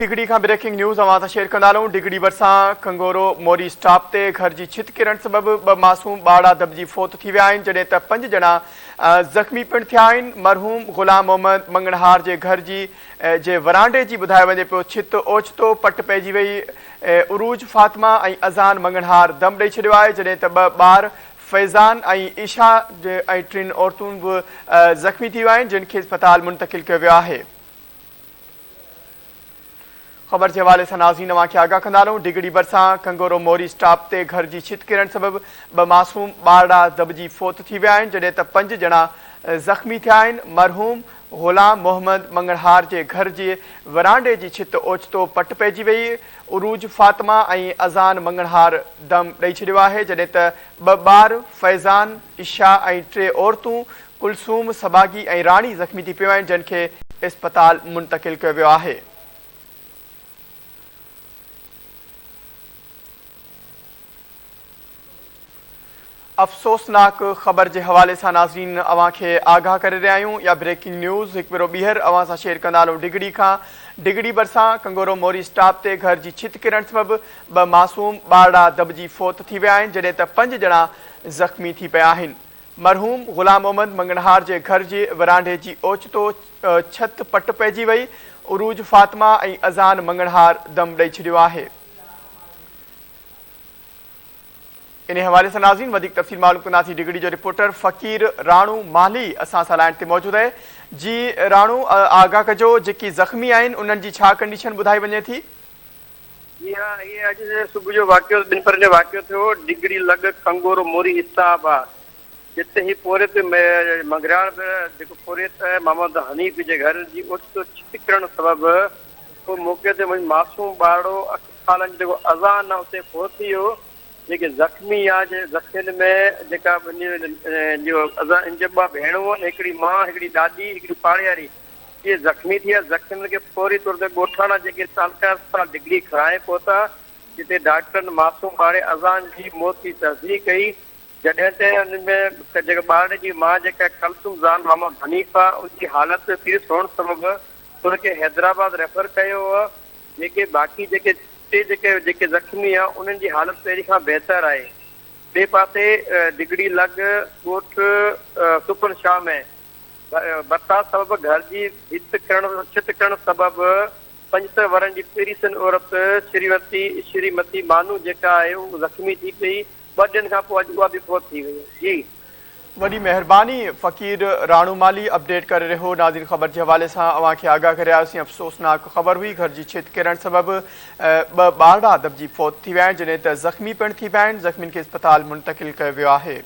डिगड़ी का breaking news अवां share कंदा डिगड़ी बरसा कंगोरो मोरी स्टॉप ते घर की छित किरण सबब ब मासूम बाड़ा दबजी फोत थी विया जडे त 5 जना जख्मी पिण थिया मरहूम गुलाम मोहम्मद मंगणहार के घर की जे वरांडे की बुधाए वजे पियो छित ओचितो पट पैजी वही उरूज फातिमा ऐं अज़ान मंगणहार दम ॾेई छॾियो आहे जडे त 2 ॿार फैज़ान ऐं ईशा ऐं 3 औरतूं भी ज़ख्मी थी विया जिनके अस्पताल मुंतकिल किया वियो आहे। खबर के हवाले से नाज़रीन अवां खे आगाह कंदा डिगड़ी बरसा कंगोरो मोरी स्टॉप ते घर की छित किरण सबब 2 मासूम बाड़ा दबजी फोत थी विया जडे त 5 जना जख्मी थिया मरहूम गुलाम मोहम्मद मंगणहार के घर के वरांडे की छित ओचितो पट पैजी वही उरूज फातिमा ऐं अज़ान मंगणहार दम ॾेई छॾियो आहे जडे त 2 ॿार फैज़ान ईशा ऐं 3 औरतूं कुलसूम सबागी ऐं रानी ज़ख्मी थी पियूं जिनके अस्पताल मुंतकिल किया वियो आहे। अफ़सोसनाक खबर के हवाले से नाज़रीन अवां खे आगाह करे रहिया आहियूं या ब्रेकिंग न्यूज़ एक भेरो ॿीहर अवां सां शेयर कंदा डिगड़ी का डिगड़ी बरसा कंगोरो मोरी स्टॉप ते घर की छित किरण सबब 2 मासूम बाड़ा दबजी फोत थी विया जडे त 5 जना जख्मी थी पिया मरहूम गुलाम मोहम्मद मंगणहार के घर के वरांडे की ओचितो छत पट पैजी वही उरूज फातिमा ऐं अज़ान मंगणहार दम ॾेई छॾियो आहे। इन हवाले से नाज़रीन वधिक तफ़सील मालूम कंदासीं डिगड़ी जो रिपोर्टर फ़कीर राणू माली असां सां लाइन ते मौजूद है। जी राणू आगाह कजो जेकी ज़ख्मी आहिनि उन्हनि जी छा कंडीशन ॿुधाई वञे थी? जी हाँ, ये अॼु सुबुह जो वाक़ियो ॿिनि पर जो वाक़ियो थियो डिगड़ी लॻ कंगोरो मोरी स्टॉप आहे जिते ही पोरित मंगरार जेको पोरित मोहम्मद हनीफ जे घर जी ओचितो छित किरण सबबि को मौके ते मासूम ॿारो 8 सालनि जो अज़ान उते फोत थी वियो जेके ज़ख्मी आहे ज़ख्मियुनि में जेका जो इन 2 भेणूं हिकिड़ी मां हिकिड़ी ॾाॾी हिकिड़ी पाड़ेवारी ये ज़ख्मी थी ज़ख्मियुनि खे फौरी तौर ते ॻोठाणा जेके तालका अस्पताल डिगड़ी खणाए पहुता जिते डॉक्टरनि मासूम ॿार अज़ान की मौत की तस्दीक कई जॾहिं ते उनमें जेके ॿार जी मां जेका कलसूम ज़ान मोहम्मद हनीफा उनकी हालत सीरियस हुअण सबबि उनखे हैदराबाद रेफर कयो जेके बाक़ी जेके जेके ज़ख्मी आहे उन्हनि जी हालत पहिरीं खां बहितर आहे। ॿिए पासे डिगड़ी लॻ ॻोठ सुपन शाह में बरसात सबबि घर की छित करण सबबि 75 वरनि जी पीरिसन औरत श्रीमती मानू जेका आहे उहा ज़ख्मी थी पई 2 ॾींहंनि खां पोइ अॼु उहा बि फोत थी वई। जी वड़ी मेहरबानी फ़कीर राणू माली अपडेट करे रहो नाज़रीन खबर के हवाले से अवां खे आगाह करे अफ़सोसनाक खबर हुई घर की छित किरण सबब 2 बाड़ा दबजी फोत थी विया जडे त ज़ख्मी पिण थी पिया ज़ख्मियुनि खे अस्पताल मुंतकिल किया वियो आहे।